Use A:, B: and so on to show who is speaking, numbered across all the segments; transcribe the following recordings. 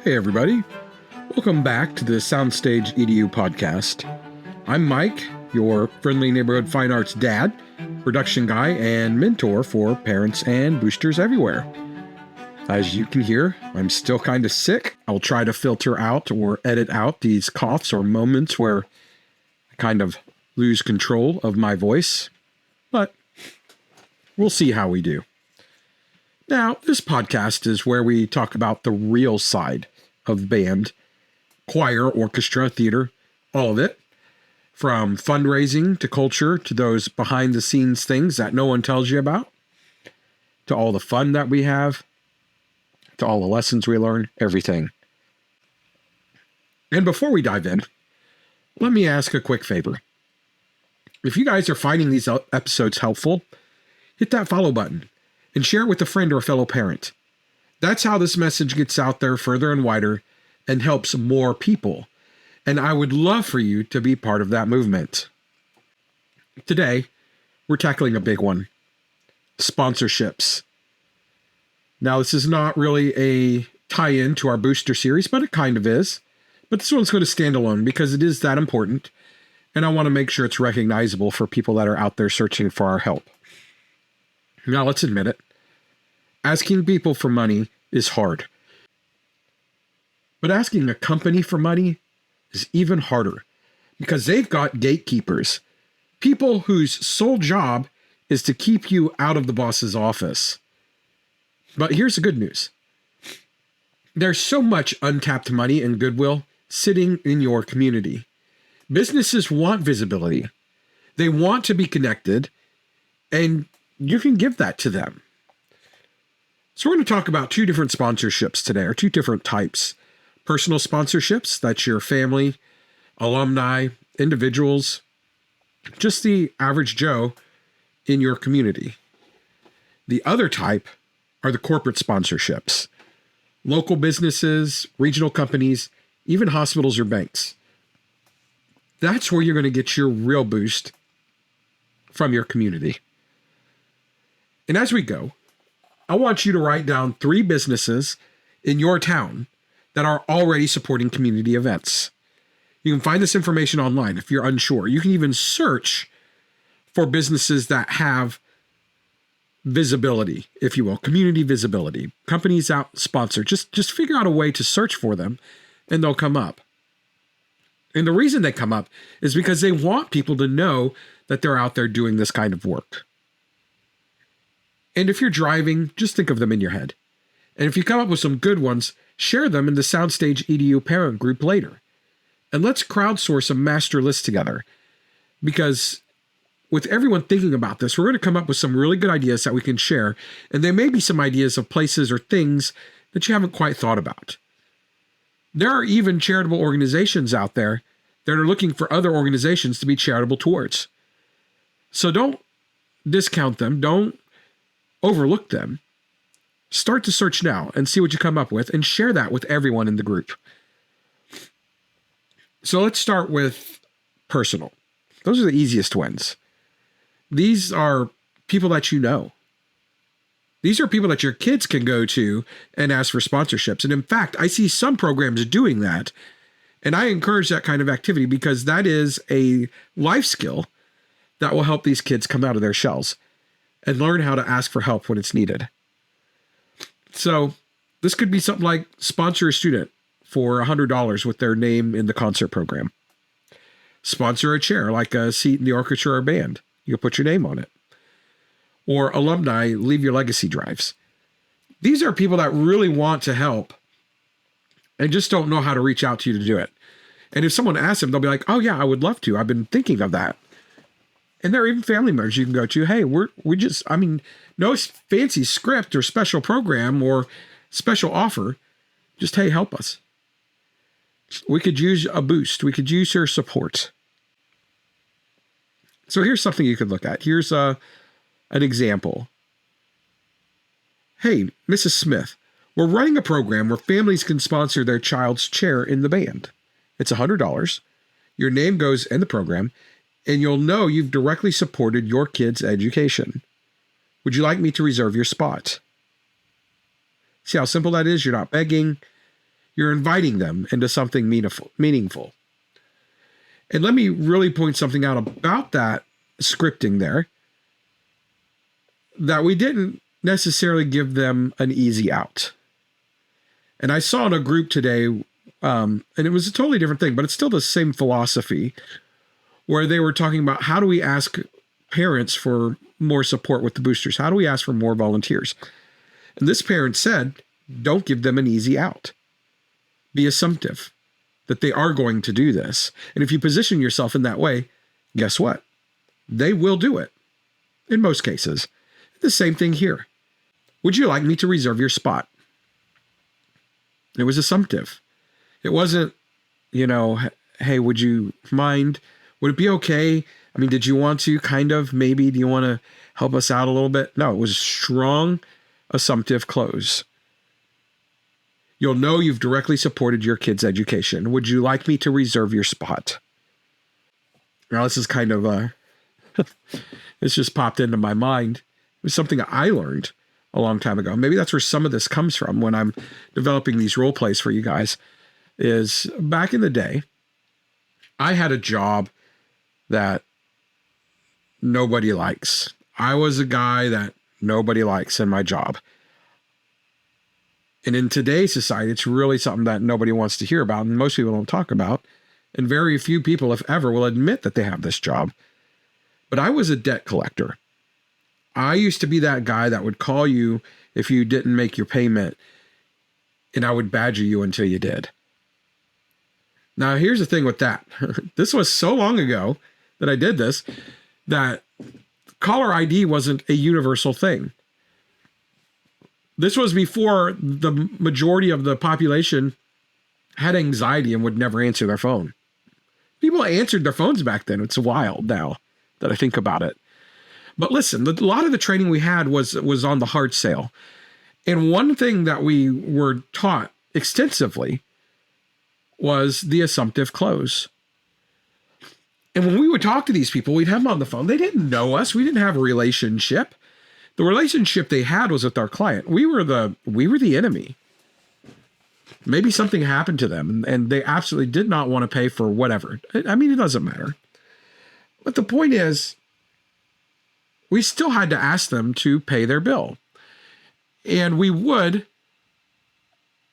A: Hey everybody, welcome back to the SoundstageEDU podcast. I'm Mike, your friendly neighborhood fine arts dad, production guy, and mentor for parents and boosters everywhere. As you can hear, I'm still kind of sick. I'll try to filter out or edit out these coughs or moments where I kind of lose control of my voice, but we'll see how we do. Now, this podcast is where we talk about the real side of band, choir, orchestra, theater, all of it. From fundraising to culture to those behind the scenes things that no one tells you about, to all the fun that we have, to all the lessons we learn, everything. And before we dive in, let me ask a quick favor. If you guys are finding these episodes helpful, hit that follow button and share it with a friend or a fellow parent. That's how this message gets out there further and wider and helps more people. And I would love for you to be part of that movement. Today, we're tackling a big one: sponsorships. Now, this is not really a tie-in to our booster series, but it kind of is. But this one's going to stand alone because it is that important. And I want to make sure it's recognizable for people that are out there searching for our help. Now, let's admit it. Asking people for money is hard. But asking a company for money is even harder because they've got gatekeepers, people whose sole job is to keep you out of the boss's office. But here's the good news. There's so much untapped money and goodwill sitting in your community. Businesses want visibility. They want to be connected, and you can give that to them. So we're going to talk about two different sponsorships today, or two different types. Personal sponsorships, that's your family, alumni, individuals, just the average Joe in your community. The other type are the corporate sponsorships. Local businesses, regional companies, even hospitals or banks. That's where you're going to get your real boost from your community. And as we go, I want you to write down 3 businesses in your town that are already supporting community events. You can find this information online if you're unsure. You can even search for businesses that have visibility, if you will, community visibility. Companies out sponsor. Just figure out a way to search for them and they'll come up. And the reason they come up is because they want people to know that they're out there doing this kind of work. And if you're driving, just think of them in your head. And if you come up with some good ones, share them in the SoundstageEDU parent group later. And let's crowdsource a master list together. Because with everyone thinking about this, we're going to come up with some really good ideas that we can share. And there may be some ideas of places or things that you haven't quite thought about. There are even charitable organizations out there that are looking for other organizations to be charitable towards. So don't discount them. Don't overlook them. Start to search now and see what you come up with and share that with everyone in the group. So let's start with personal. Those are the easiest ones. These are people that you know. These are people that your kids can go to and ask for sponsorships. And in fact, I see some programs doing that. And I encourage that kind of activity because that is a life skill that will help these kids come out of their shells and learn how to ask for help when it's needed. So this could be something like sponsor a student for $100 with their name in the concert program. Sponsor a chair, like a seat in the orchestra or band. You can put your name on it. Or alumni, leave your legacy drives. These are people that really want to help and just don't know how to reach out to you to do it. And if someone asks them, they'll be like, oh yeah, I would love to. I've been thinking of that. And there are even family members you can go to. Hey, no fancy script or special program or special offer. Just, hey, help us. We could use a boost. We could use your support. So here's something you could look at. Here's an example. Hey, Mrs. Smith, we're running a program where families can sponsor their child's chair in the band. It's $100. Your name goes in the program, and you'll know you've directly supported your kid's education. Would you like me to reserve your spot? See how simple that is? You're not begging. You're inviting them into something meaningful. And let me really point something out about that scripting there, that we didn't necessarily give them an easy out. And I saw in a group today, and it was a totally different thing, but it's still the same philosophy, where they were talking about how do we ask parents for more support with the boosters? How do we ask for more volunteers? And this parent said, don't give them an easy out. Be assumptive that they are going to do this. And if you position yourself in that way, guess what? They will do it in most cases. The same thing here. Would you like me to reserve your spot? It was assumptive. It wasn't, hey, would you mind? Would it be okay? I mean, did you want to maybe, do you want to help us out a little bit? No, it was strong, assumptive close. You'll know you've directly supported your kid's education. Would you like me to reserve your spot? Now, this is kind of it's just popped into my mind. It was something I learned a long time ago. Maybe that's where some of this comes from when I'm developing these role plays for you guys, is back in the day, I had a job that nobody likes. I was a guy that nobody likes in my job. And in today's society, it's really something that nobody wants to hear about, and most people don't talk about. And very few people, if ever, will admit that they have this job. But I was a debt collector. I used to be that guy that would call you if you didn't make your payment, and I would badger you until you did. Now, here's the thing with that. This was so long ago that I did this, that caller ID wasn't a universal thing. This was before the majority of the population had anxiety and would never answer their phone. People answered their phones back then. It's wild now that I think about it. But listen, a lot of the training we had was on the hard sale. And one thing that we were taught extensively was the assumptive close. And when we would talk to these people, we'd have them on the phone. They didn't know us. We didn't have a relationship. The relationship they had was with our client. We were the enemy. Maybe something happened to them and they absolutely did not want to pay for whatever. I mean, it doesn't matter. But the point is, we still had to ask them to pay their bill. And we would.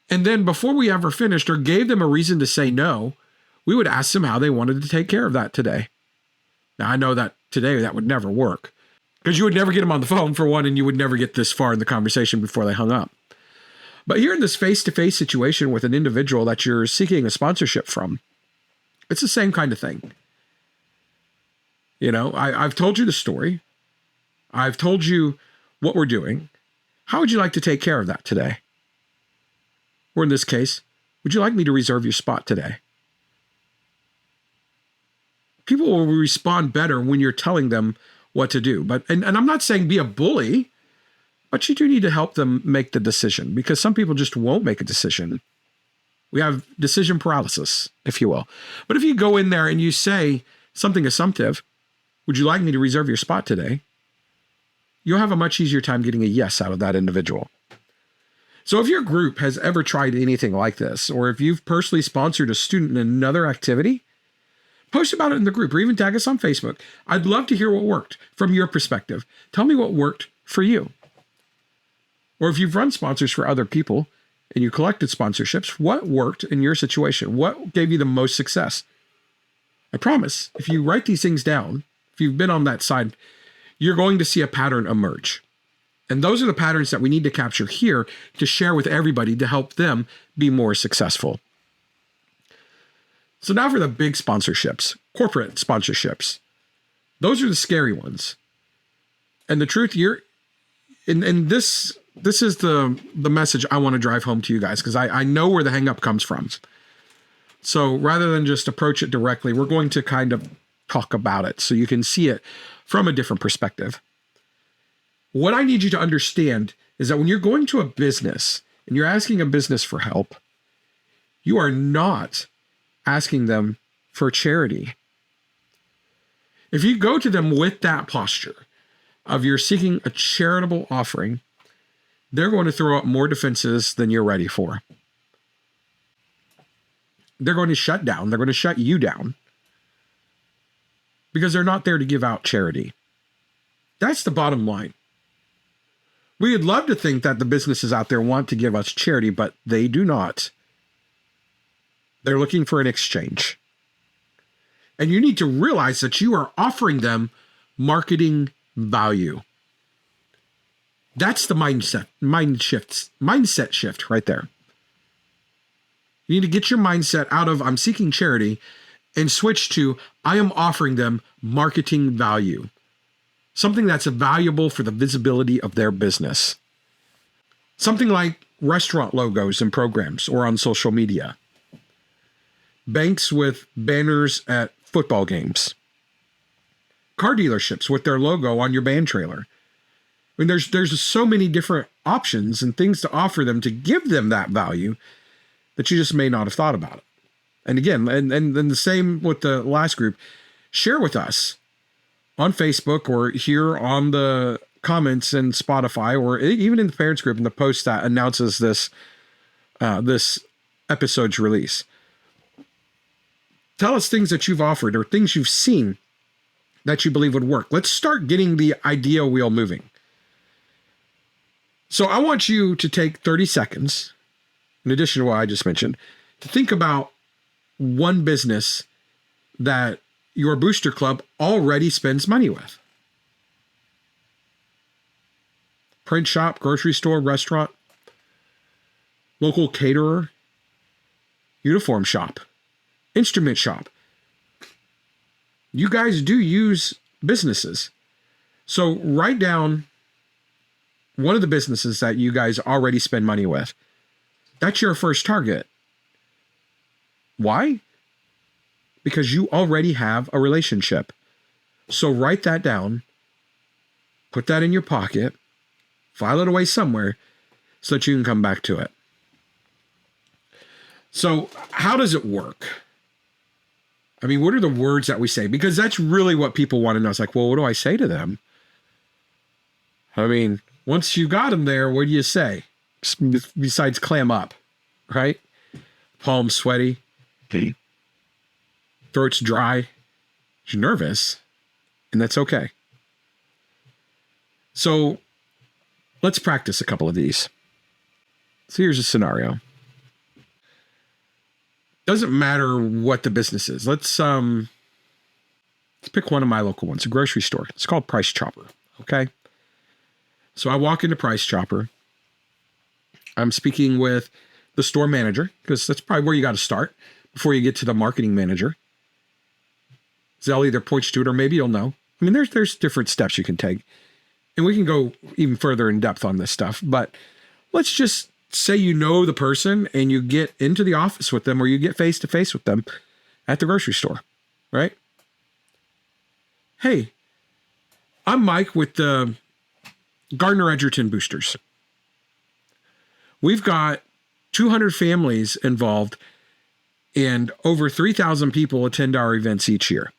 A: And then before we ever finished or gave them a reason to say no, we would ask them how they wanted to take care of that today. Now, I know that today that would never work, because you would never get them on the phone, for one, and you would never get this far in the conversation before they hung up. But here in this face-to-face situation with an individual that you're seeking a sponsorship from, it's the same kind of thing. I've told you the story. I've told you what we're doing. How would you like to take care of that today? Or in this case, would you like me to reserve your spot today? People will respond better when you're telling them what to do. And I'm not saying be a bully, but you do need to help them make the decision, because some people just won't make a decision. We have decision paralysis, if you will. But if you go in there and you say something assumptive, would you like me to reserve your spot today? You'll have a much easier time getting a yes out of that individual. So if your group has ever tried anything like this, or if you've personally sponsored a student in another activity, post about it in the group or even tag us on Facebook. I'd love to hear what worked from your perspective. Tell me what worked for you. Or if you've run sponsors for other people and you collected sponsorships, what worked in your situation? What gave you the most success? I promise, if you write these things down, if you've been on that side, you're going to see a pattern emerge. And those are the patterns that we need to capture here to share with everybody to help them be more successful. So now for the big sponsorships, corporate sponsorships. Those are the scary ones. And the truth, this is the message I want to drive home to you guys, because I know where the hang up comes from. So rather than just approach it directly, we're going to kind of talk about it so you can see it from a different perspective. What I need you to understand is that when you're going to a business and you're asking a business for help, you are not asking them for charity. If you go to them with that posture of you're seeking a charitable offering, they're going to throw up more defenses than you're ready for. they're going to shut down. They're going to shut you down because they're not there to give out charity. That's the bottom line. We would love to think that the businesses out there want to give us charity, but they do not. They're looking for an exchange. And you need to realize that you are offering them marketing value. That's the mindset shift right there. You need to get your mindset out of I'm seeking charity and switch to I am offering them marketing value. Something that's valuable for the visibility of their business. Something like restaurant logos and programs or on social media. Banks with banners at football games. Car dealerships with their logo on your band trailer. I mean, there's so many different options and things to offer them to give them that value that you just may not have thought about it. And again, and then the same with the last group, share with us on Facebook or here on the comments in Spotify or even in the parents group in the post that announces this episode's release. Tell us things that you've offered or things you've seen that you believe would work. Let's start getting the idea wheel moving. So I want you to take 30 seconds, in addition to what I just mentioned, to think about one business that your booster club already spends money with. Print shop, grocery store, restaurant, local caterer, uniform shop, instrument shop. You guys do use businesses. So write down one of the businesses that you guys already spend money with. That's your first target. Why? Because you already have a relationship. So write that down, put that in your pocket, file it away somewhere so that you can come back to it. So how does it work? I mean, what are the words that we say? Because that's really what people want to know. It's like, well, what do I say to them? I mean, once you got them there, what do you say? Besides clam up, right? Palms sweaty.
B: Okay.
A: Throat's dry. You're nervous. And that's okay. So let's practice a couple of these. So here's a scenario. Doesn't matter what the business is. Let's pick one of my local ones, a grocery store. It's called Price Chopper. Okay. So I walk into Price Chopper. I'm speaking with the store manager because that's probably where you got to start before you get to the marketing manager. They'll either point you to it or maybe you'll know. I mean, there's different steps you can take. And we can go even further in depth on this stuff. But let's just say you know the person and you get into the office with them or you get face to face with them at the grocery store, right? Hey, I'm Mike with the Gardner Edgerton Boosters. We've got 200 families involved and over 3,000 people attend our events each year.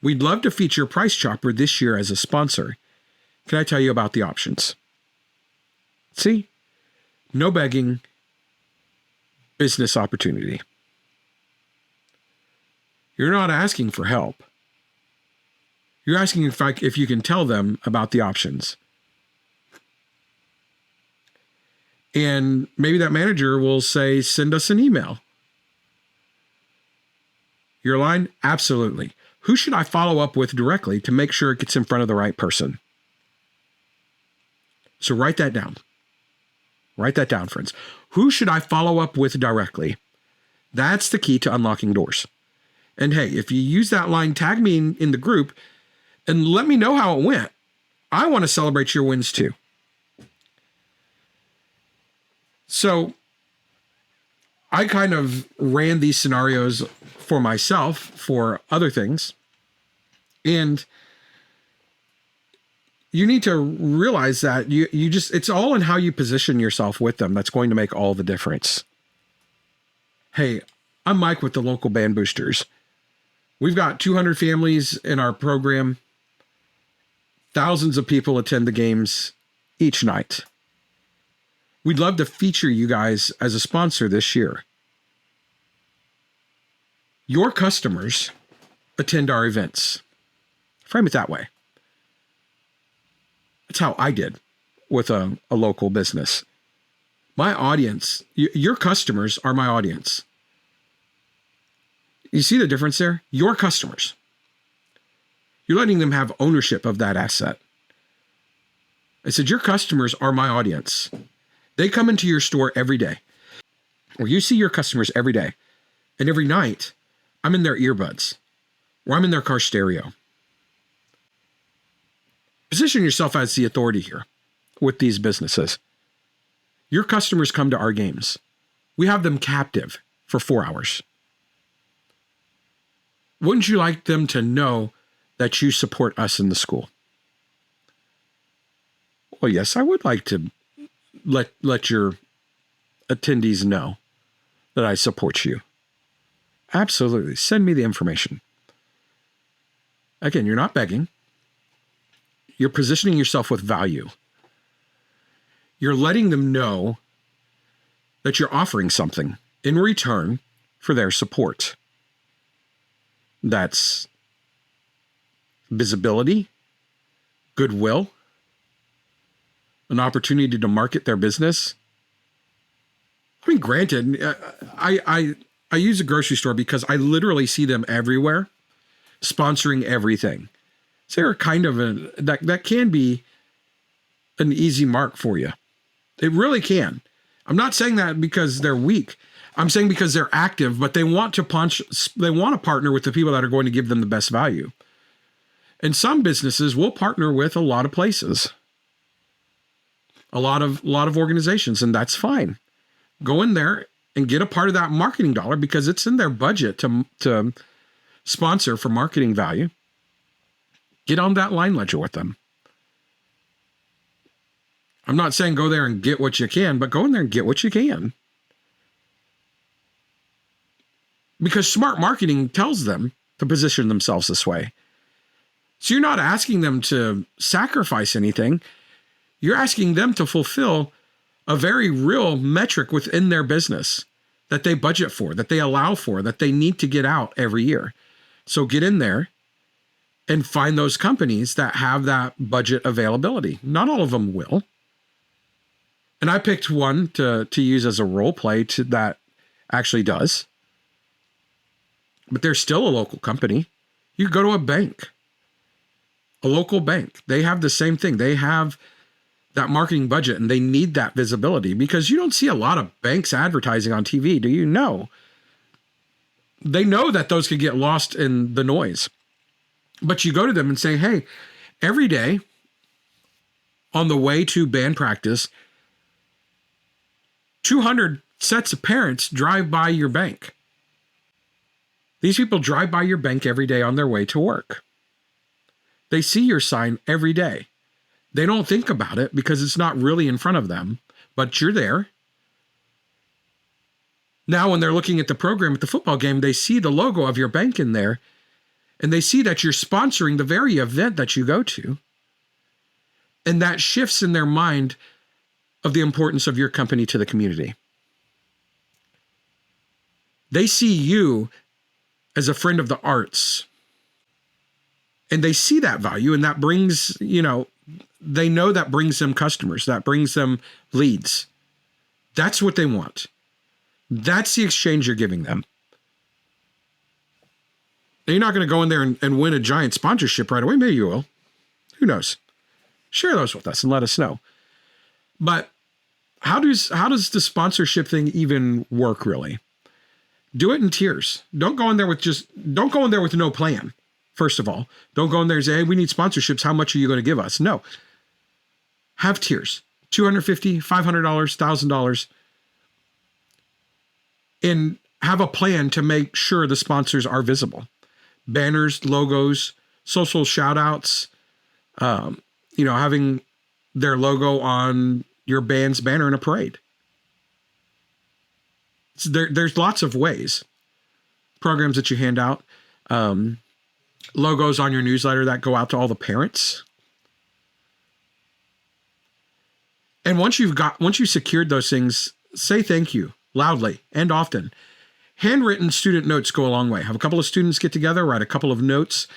A: We'd love to feature Price Chopper this year as a sponsor. Can I tell you about the options? See? No begging, business opportunity. You're not asking for help. You're asking if you can tell them about the options. And maybe that manager will say, send us an email. Your line? Absolutely. Who should I follow up with directly to make sure it gets in front of the right person? So write that down. Write that down, friends. Who should I follow up with directly? That's the key to unlocking doors. And hey, if you use that line, tag me in the group and let me know how it went. I want to celebrate your wins too. So I kind of ran these scenarios for myself for other things. And you need to realize that you just, it's all in how you position yourself with them that's going to make all the difference. Hey, I'm Mike with the local band boosters. We've got 200 families in our program. Thousands of people attend the games each night. We'd love to feature you guys as a sponsor this year. Your customers attend our events. Frame it that way. That's how I did with a local business. My audience, your customers are my audience. You see the difference there? Your customers. You're letting them have ownership of that asset. I said, your customers are my audience. They come into your store every day, or you see your customers every day. And every night, I'm in their earbuds, or I'm in their car stereo. Position yourself as the authority here with these businesses. Your customers come to our games. We have them captive for 4 hours. Wouldn't you like them to know that you support us in the school? Well, yes, I would like to let your attendees know that I support you. Absolutely. Send me the information. Again, you're not begging. You're positioning yourself with value. You're letting them know that you're offering something in return for their support. That's visibility, goodwill, an opportunity to market their business. I mean, granted, I use a grocery store because I literally see them everywhere, sponsoring everything. So they're kind of that can be an easy mark for you. It really can. I'm not saying that because they're weak. I'm saying because they're active, but they want to partner with the people that are going to give them the best value. And some businesses will partner with a lot of places, a lot of organizations, and that's fine. Go in there and get a part of that marketing dollar because it's in their budget to sponsor for marketing value. Get on that line ledger with them. I'm not saying go there and get what you can, but go in there and get what you can. Because smart marketing tells them to position themselves this way. So you're not asking them to sacrifice anything. You're asking them to fulfill a very real metric within their business that they budget for, that they allow for, that they need to get out every year. So get in there and find those companies that have that budget availability. Not all of them will. And I picked one to use as a role play that actually does. But they're still a local company. You go to a bank, a local bank. They have the same thing. They have that marketing budget and they need that visibility because you don't see a lot of banks advertising on TV. Do you know? They know that those could get lost in the noise. But you go to them and say, hey, every day on the way to band practice, 200 sets of parents drive by your bank. These people drive by your bank every day on their way to work. They see your sign every day. They don't think about it because it's not really in front of them, but you're there. Now, when they're looking at the program at the football game, they see the logo of your bank in there, and they see that you're sponsoring the very event that you go to. And that shifts in their mind of the importance of your company to the community. They see you as a friend of the arts. And they see that value, and that brings, they know that brings them customers, that brings them leads. That's what they want. That's the exchange you're giving them. Now, you're not going to go in there and win a giant sponsorship right away. Maybe you will. Who knows? Share those with us and let us know. But how does the sponsorship thing even work, really? Do it in tiers. Don't go in there with no plan. First of all, don't go in there and say, hey, we need sponsorships. How much are you going to give us? No. Have tiers. $250, $500, $1,000. And have a plan to make sure the sponsors are visible. Banners, logos, social shout outs, having their logo on your band's banner in a parade. So there's lots of ways. Programs that you hand out. Logos on your newsletter that go out to all the parents. And once you've secured those things, say thank you loudly and often. Handwritten student notes go a long way. Have a couple of students get together, write a couple of notes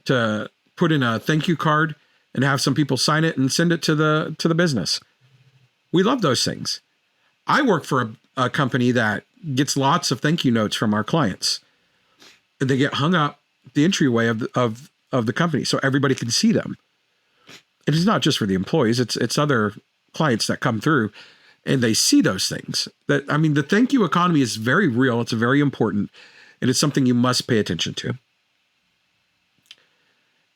A: to put in a thank you card and have some people sign it and send it to the business. We love those things. I work for a company that gets lots of thank you notes from our clients. They get hung up the entryway of the company so everybody can see them. And it's not just for the employees, it's other clients that come through and they see those things. The thank you economy is very real. It's very important. And it's something you must pay attention to.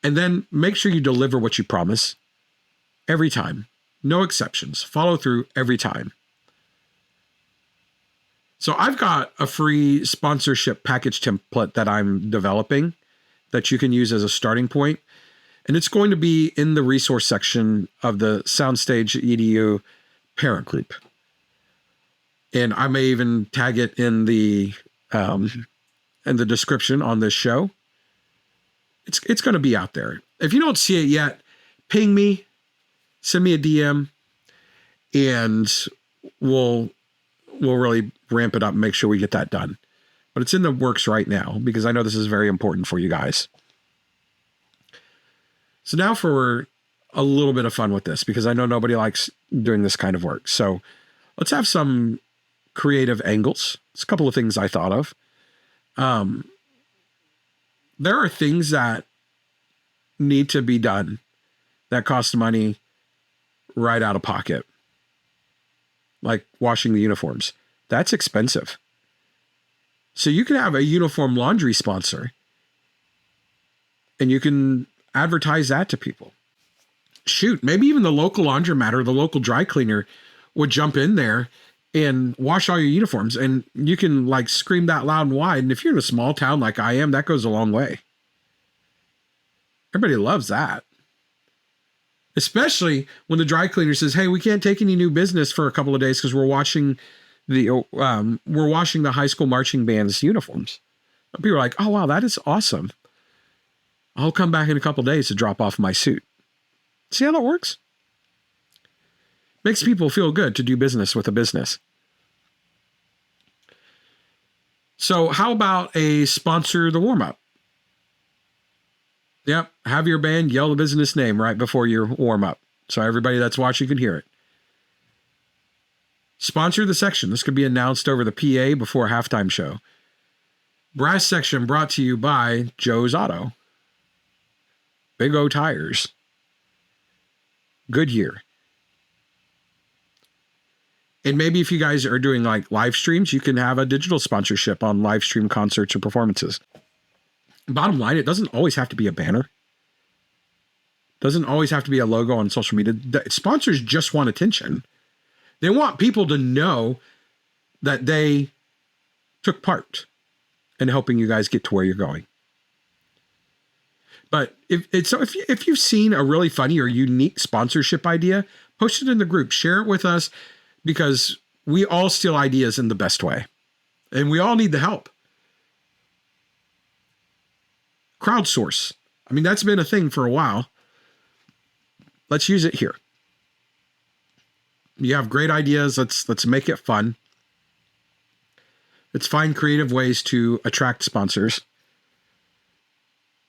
A: And then make sure you deliver what you promise every time. No exceptions. Follow through every time. So I've got a free sponsorship package template that I'm developing that you can use as a starting point. And it's going to be in the resource section of the SoundstageEDU parent group. And I may even tag it in the description on this show. It's going to be out there. If you don't see it yet, ping me, send me a DM, and we'll really ramp it up and make sure we get that done. But it's in the works right now because I know this is very important for you guys. So now for a little bit of fun with this, because I know nobody likes doing this kind of work. So let's have some creative angles. It's a couple of things I thought of. There are things that need to be done that cost money right out of pocket, like washing the uniforms. That's expensive. So you can have a uniform laundry sponsor and you can advertise that to people. Shoot, maybe even the local laundromat or the local dry cleaner would jump in there and wash all your uniforms, and you can like scream that loud and wide. And if you're in a small town like I am, that goes a long way. Everybody loves that. Especially when the dry cleaner says, hey, we can't take any new business for a couple of days because we're washing the high school marching band's uniforms. And people are like, oh, wow, that is awesome. I'll come back in a couple of days to drop off my suit. See how that works? Makes people feel good to do business with a business. So how about a sponsor the warm-up? Yep, have your band yell the business name right before your warm-up so everybody that's watching can hear it. Sponsor the section. This could be announced over the PA before a halftime show. Brass section brought to you by Joe's Auto, Big O Tires, Goodyear. And maybe if you guys are doing like live streams, you can have a digital sponsorship on live stream concerts or performances. Bottom line, it doesn't always have to be a banner. Doesn't always have to be a logo on social media. The sponsors just want attention. They want people to know that they took part in helping you guys get to where you're going. But if you've seen a really funny or unique sponsorship idea, post it in the group, share it with us, because we all steal ideas in the best way. And we all need the help. Crowdsource. I mean, that's been a thing for a while. Let's use it here. You have great ideas. Let's make it fun. Let's find creative ways to attract sponsors.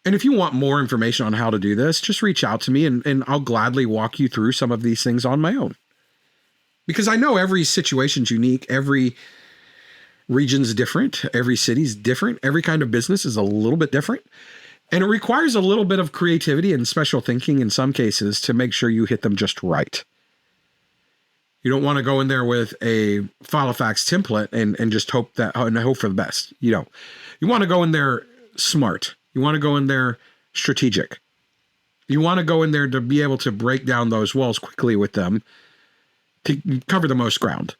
A: And if you want more information on how to do this, just reach out to me and I'll gladly walk you through some of these things on my own. Because I know every situation's unique. Every region's different. Every city's different. Every kind of business is a little bit different. And it requires a little bit of creativity and special thinking in some cases to make sure you hit them just right. You don't want to go in there with a Filofax template and just hope for the best. You know, you want to go in there smart. You want to go in there strategic. You want to go in there to be able to break down those walls quickly with them to cover the most ground.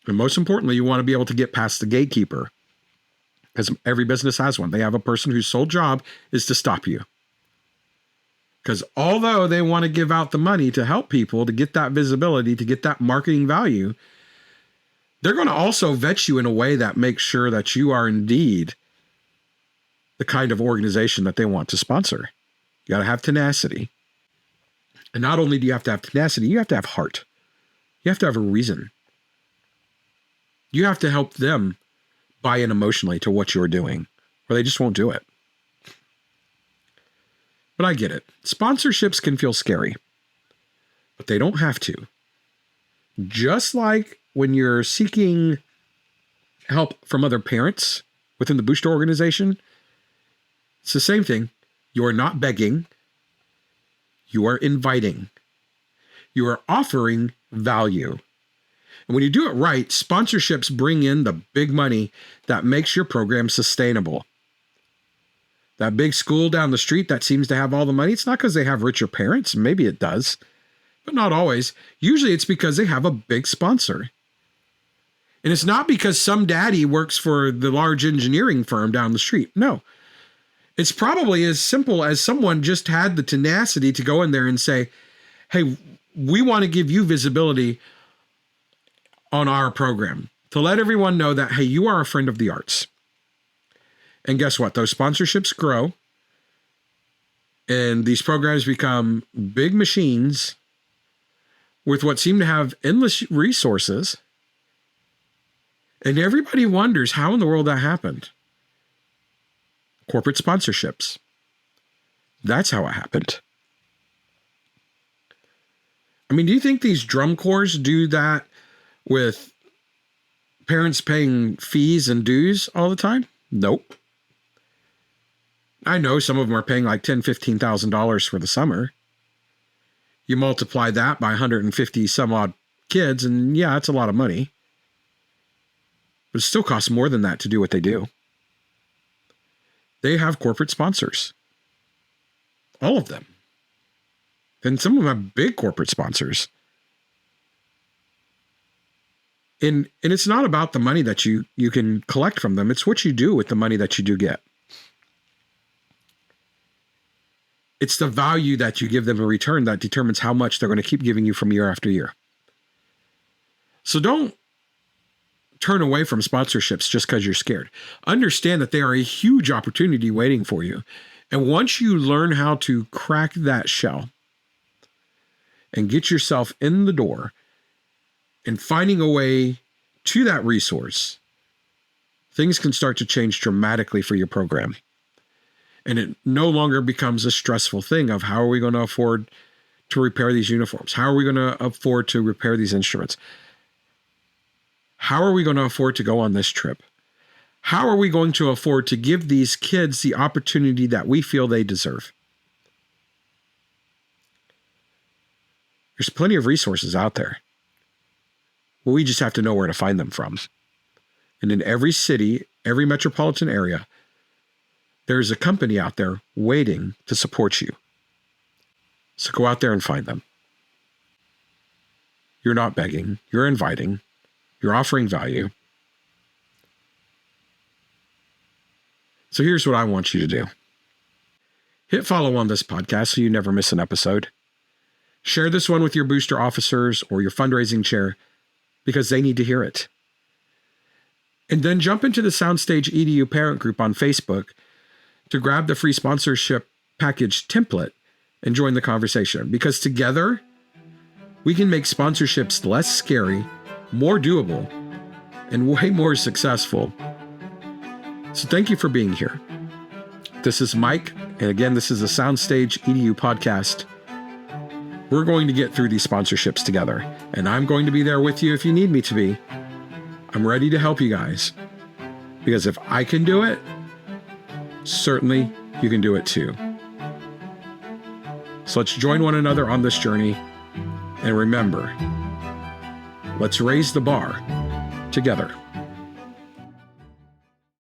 A: And most importantly, you want to be able to get past the gatekeeper, because every business has one. They have a person whose sole job is to stop you. Because although they want to give out the money to help people, to get that visibility, to get that marketing value, they're going to also vet you in a way that makes sure that you are indeed the kind of organization that they want to sponsor. You got to have tenacity. And not only do you have to have tenacity, you have to have heart. You have to have a reason. You have to help them buy in emotionally to what you're doing, or they just won't do it. But I get it. Sponsorships can feel scary, but they don't have to. Just like when you're seeking help from other parents within the booster organization, it's the same thing. You are not begging. You are inviting. You are offering value. And when you do it right, sponsorships bring in the big money that makes your program sustainable. That big school down the street that seems to have all the money, it's not because they have richer parents. Maybe it does, but not always. Usually it's because they have a big sponsor. And it's not because some daddy works for the large engineering firm down the street. No. It's probably as simple as someone just had the tenacity to go in there and say, hey, we want to give you visibility on our program to let everyone know that, hey, you are a friend of the arts. And guess what? Those sponsorships grow and these programs become big machines with what seem to have endless resources. And everybody wonders how in the world that happened. Corporate sponsorships. That's how it happened. I mean, do you think these drum corps do that with parents paying fees and dues all the time? Nope. I know some of them are paying like $10,000, $15,000 for the summer. You multiply that by 150 some odd kids, and yeah, it's a lot of money. But it still costs more than that to do what they do. They have corporate sponsors. All of them. And some of them have big corporate sponsors. And it's not about the money that you can collect from them. It's what you do with the money that you do get. It's the value that you give them in return that determines how much they're going to keep giving you from year after year. So don't turn away from sponsorships just because you're scared. Understand that they are a huge opportunity waiting for you. And once you learn how to crack that shell and get yourself in the door and finding a way to that resource, things can start to change dramatically for your program. And it no longer becomes a stressful thing of how are we going to afford to repair these uniforms? How are we going to afford to repair these instruments? How are we going to afford to go on this trip? How are we going to afford to give these kids the opportunity that we feel they deserve? There's plenty of resources out there. Well, we just have to know where to find them from. And in every city, every metropolitan area, there's a company out there waiting to support you. So go out there and find them. You're not begging, you're inviting. You're offering value. So here's what I want you to do. Hit follow on this podcast so you never miss an episode. Share this one with your booster officers or your fundraising chair because they need to hear it. And then jump into the SoundstageEDU parent group on Facebook to grab the free sponsorship package template and join the conversation. Because together, we can make sponsorships less scary, more doable, and way more successful. So thank you for being here. This is Mike, and again, this is a SoundstageEDU podcast. We're going to get through these sponsorships together, and I'm going to be there with you if you need me to be. I'm ready to help you guys, because if I can do it, certainly you can do it too. So let's join one another on this journey, and remember, let's raise the bar together.